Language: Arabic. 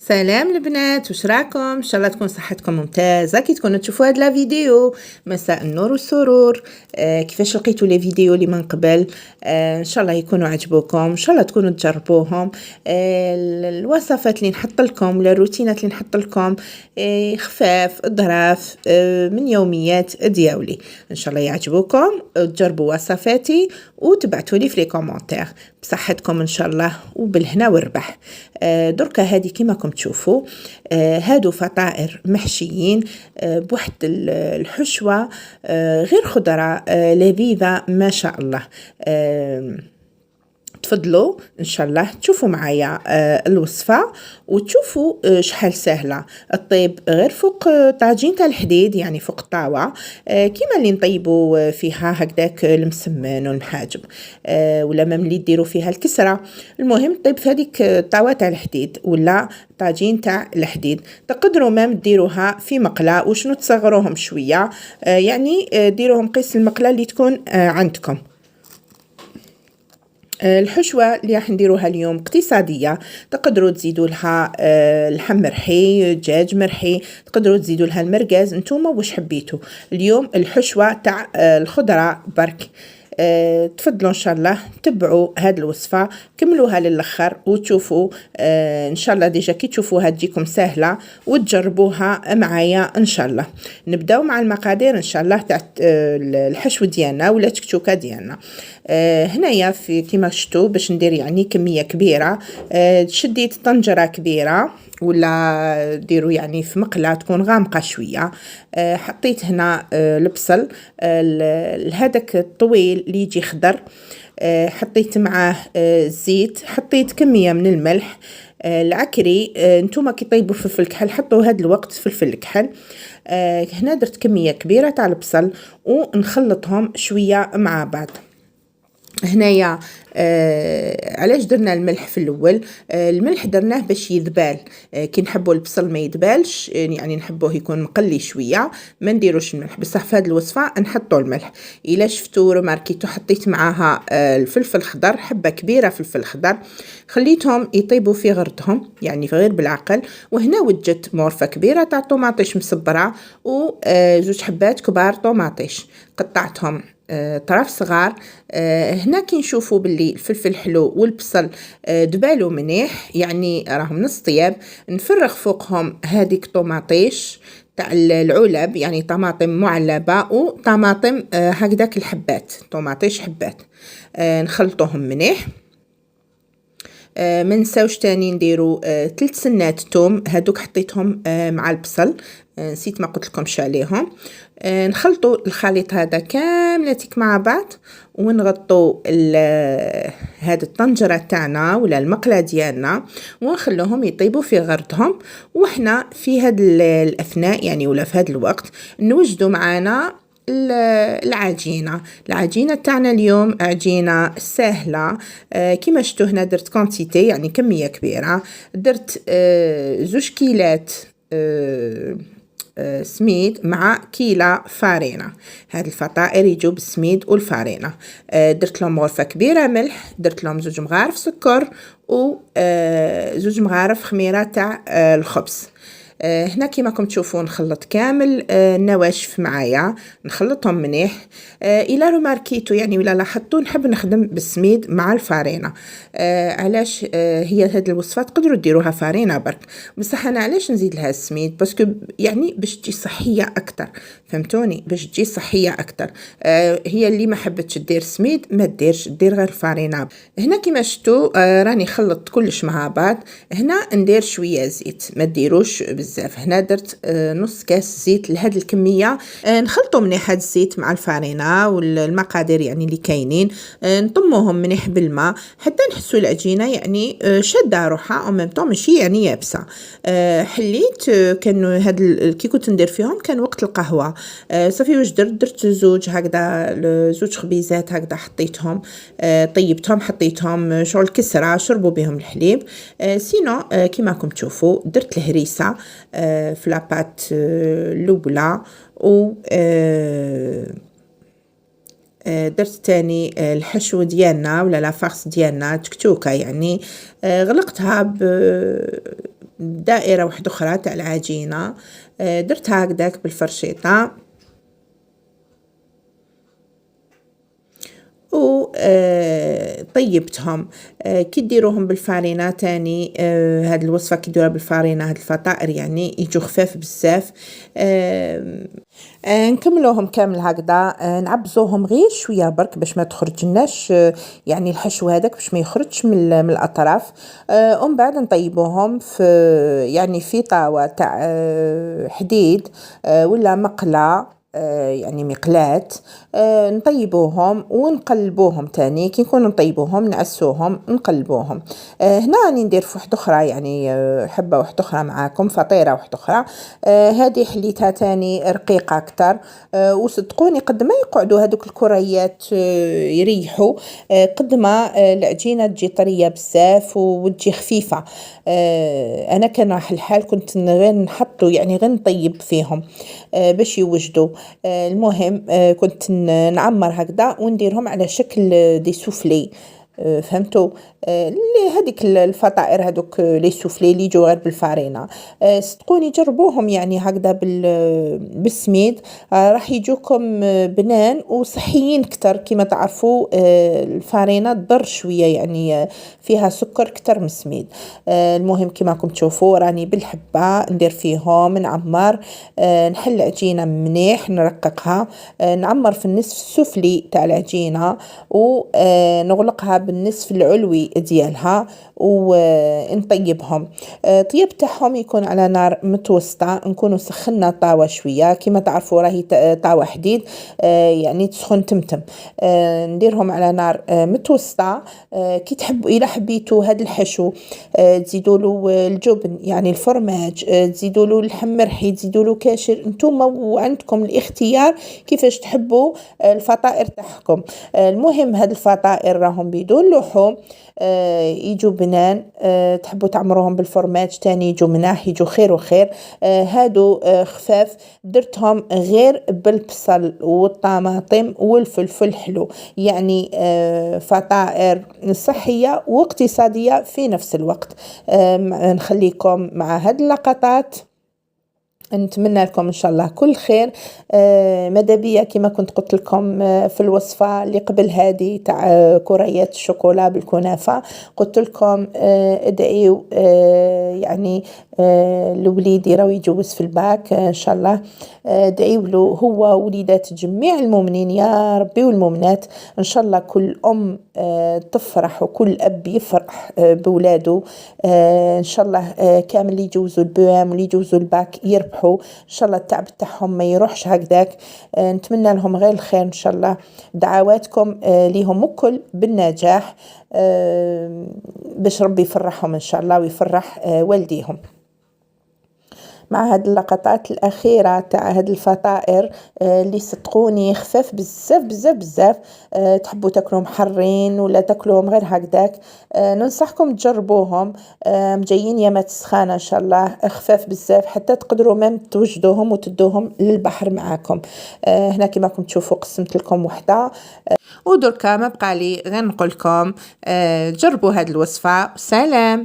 سلام البنات، واش راكم؟ ان شاء الله تكون صحتكم ممتازه كي تكونوا تشوفوا هاد لا فيديو. مساء النور والسرور. كيفاش لقيتوا لي فيديو اللي من قبل؟ ان شاء الله يكونوا عجبوكم، ان شاء الله تكونوا تجربوهم. الوصفات اللي نحط لكم ولا الروتينات اللي نحط لكم خفاف ظراف من يوميات دياولي. ان شاء الله يعجبوكم وتجربوا وصفاتي وتبعتوا لي في لي كومونتير. بصحتكم ان شاء الله وبالهنا والربح. دركا هذه كما راكم تشوفوا، هادو فطائر محشيين بوحد الحشوه غير خضره لذيذه ما شاء الله. تفضلوا ان شاء الله تشوفوا معايا الوصفه وتشوفوا شحال سهله الطيب غير فوق طاجين تاع الحديد، يعني فوق الطاوه كيما اللي نطيبوا فيها هكذاك المسمن والمحاجب، ولا ما ملي ديروا فيها الكسره. المهم طيب في هذيك الطاوه تاع الحديد ولا طاجين تاع الحديد. تقدروا ما ديروها في مقله وشنو تصغروهم شويه، يعني ديروهم قيس المقله اللي تكون عندكم. الحشوة اللي راح نديروها اليوم اقتصادية، تقدروا تزيدوا لها لحم مرحي، دجاج مرحي، تقدروا تزيدوا لها المرقاز، نتوما واش حبيتوا. اليوم الحشوة تاع الخضرة برك. تفضلوا ان شاء الله تبعوا هذه الوصفه، كملوها للاخر وتشوفوا ان شاء الله ديجا كي تشوفوها تجيكم سهله وتجربوها معايا ان شاء الله. نبداو مع المقادير ان شاء الله تاع الحشو ديالنا ولا التكتوكه ديالنا. هنايا في كيما شفتوا باش ندير يعني كميه كبيره، شديت طنجره كبيره ولا ديروا يعني في مقله تكون غامقه شويه. حطيت هنا البصل هذاك الطويل اللي يجي خضر، حطيت معاه الزيت، حطيت كميه من الملح، العكري. نتوما كي طيبوا فلفل كحل حطوا هذا الوقت فلفل كحل. هنا درت كميه كبيره تاع البصل ونخلطهم شويه مع بعض. هنايا علاش درنا الملح في الاول؟ الملح درناه باش يذبال، كي نحبوا البصل ما يذبالش، يعني نحبوه يكون مقلي شويه ما نديروش الملح، بصح في هذه الوصفه نحطوا الملح. الا شفتوا رماركيتو حطيت معاها الفلفل الخضر، حبه كبيره فلفل خضر، خليتهم يطيبوا في غردهم يعني غير بالعقل. وهنا وجدت مورفه كبيره تاع طوماطيش مصبره وزوج حبات كبار طوماطيش قطعتهم طرف صغار. هنا كي نشوفوا باللي الفلفل الحلو والبصل دبالوا منيح يعني راهم نص طياب، نفرغ فوقهم هذيك طوماطيش تاع العلب، يعني طماطم معلبه وطماطم هكذاك الحبات طوماطيش حبات، نخلطوهم منيح. ما نساوش تاني نديروا 3 سنات توم، هادوك حطيتهم مع البصل، نسيت ما قلت لكمش عليهم. نخلطوا الخليط هذا كاملتك مع بعض ونغطوا هذه الطنجره تاعنا ولا المقله ديالنا ونخلوهم يطيبوا في غردهم. وحنا في هذا الاثناء يعني ولا في هذا الوقت نوجدوا معنا العجينه تاعنا. اليوم عجينه سهله، كيما شفتوا هنا درت كونتيتي يعني كميه كبيره، درت 2 كيلات سميد مع كيلة فارينة. هاد الفطائر يجوا بالسميد والفارينة. درت لهم غرفة كبيرة ملح، درت لهم 2 مغارف سكر و 2 مغارف خميرة تاع الخبز. هنا كيما راكم تشوفون نخلط كامل النواشف معايا، نخلطهم منيح. الى رماركيتو يعني ولا لاحظتوا نحب نخدم بالسميد مع الفارينه. علاش هي هذه الوصفه تقدروا ديروها فارينه برك، بصح انا علاش نزيد لها السميد باسكو يعني باش تجي صحيه اكثر، فهمتوني؟ باش تجي صحيه اكثر. هي اللي ما حبتش دير سميد ما ديرش، دير غير فارينه. هنا كيما شفتوا راني خلطت كلش مع بعض. هنا ندير شويه زيت، ما ديروش بزاف. هنا درت نص كاس زيت لهاد الكميه. نخلطوا منيح هاد الزيت مع الفارينه والمقادير يعني اللي كاينين، نطموهم منيح بالماء حتى نحسوا العجينه يعني شاده روحها او ميم طون ماشي يعني يابسه. حليت كانوا هاد كي كنت ندير فيهم كان وقت القهوه. صافي واش درت 2 هكذا 2 خبيزات هكذا حطيتهم، طيبتهم حطيتهم شغل كسره شربوا بهم الحليب. سينو كيما راكم تشوفوا درت الهريسه في لاباط الاولى و درت تاني الحشو ديالنا ولا لافارس ديالنا تكتوكه يعني غلقتها دائرة واحدة أخرى تاع العجينة، درتها هكداك بالفرشيطة و طيبتهم. كي ديروهم بالفارينة تاني، هاد الوصفة كي ديروها بالفارينة، هاد الفطائر يعني يجو خفاف بزاف. نكملوهم كامل هكذا، نعبزوهم غير شويه برك باش ما تخرجناش يعني الحشو هذاك باش ما يخرجش من الاطراف. ومن بعد نطيبوهم في يعني في طاوه تاع حديد ولا مقله، يعني مقلاة. نطيبوهم ونقلبوهم تاني، كي نكون نطيبوهم نعسوهم نقلبوهم. هنا راني ندير في واحدة أخرى، يعني حبة واحدة أخرى معاكم، فطيرة واحدة أخرى. هذه حليتها تاني رقيقة أكتر. وصدقوني قد ما يقعدوا هذوك الكريات يريحوا، قد ما العجينة تجي طرية بزاف وتجي خفيفة. أنا كان راح الحال كنت غير نحطوا يعني غير نطيب فيهم باش يوجدوا. المهم كنت نعمر هكذا ونديرهم على شكل دي سوفلي. فهمتوا؟ اللي هذيك الفطائر هذوك لي سوفلي اللي يجوا غير بالفارينة. صدقوني جربوهم يعني هكذا بالسميد، راح يجوكم بنان وصحيين كتر. كما تعرفوا الفارينة تضر شوية، يعني فيها سكر كتر من السميد. المهم كما راكم تشوفوا راني بالحبة ندير فيهم، نعمر، نحل عجينة منيح نرققها، نعمر في النصف السفلي تاع العجينة ونغلقها بالنصف العلوي ديالها ونطيبهم. طيب تاعهم يكون على نار متوسطة، نكونوا سخنا الطاوة شوية. كما تعرفوا راهي طاوة حديد يعني تسخن تمتم. نديرهم على نار متوسطة. كي تحبوا إلى حبيتوا هذا الحشو تزيدوا له الجبن يعني الفرماج، تزيدوا له اللحم مرحي، تزيدوا له كاشر، انتم وعندكم الاختيار كيفاش تحبوا الفطائر تاعكم. المهم هاد الفطائر راهم بدون لحوم، يجوا بنان. تحبوا تعمروهم بالفرماج تاني يجوا مناح، يجوا خير وخير. هادو خفاف، درتهم غير بالبصل والطماطم والفلفل حلو، يعني فطائر صحية واقتصادية في نفس الوقت. نخليكم مع هاد اللقطات، نتمنى لكم إن شاء الله كل خير. مدابية كما كنت قلت لكم في الوصفة اللي قبل هذه تاع كريات الشوكولا بالكنافة، قلت لكم ادعيوا يعني لوليدي راهو يجوز في الباك إن شاء الله. ادعيوا له هو وليدات جميع المؤمنين يا ربي والمؤمنات. إن شاء الله كل أم تفرح وكل أب يفرح بولاده. إن شاء الله كامل اللي يجوزوا البوام واللي يجوزوا الباك يربحوا إن شاء الله، التعب تاعهم ما يروحش هكذاك. نتمنى لهم غير الخير إن شاء الله. دعواتكم ليهم الكل بالنجاح، باش ربي يفرحهم إن شاء الله ويفرح والديهم. مع هاد اللقطات الأخيرة تاع هاد الفطائر اللي صدقوني خفاف بزاف بزاف بزاف، تحبوا تاكلوهم حرين ولا تاكلوهم غير هكذاك، ننصحكم تجربوهم. جايين يامات سخانة إن شاء الله، خفاف بزاف حتى تقدروا مام توجدوهم وتدوهم للبحر معاكم. هنا كما راكم تشوفوا قسمت لكم وحدة. ودركا ما بقى لي غير نقول لكم جربوا هاد الوصفة. سلام.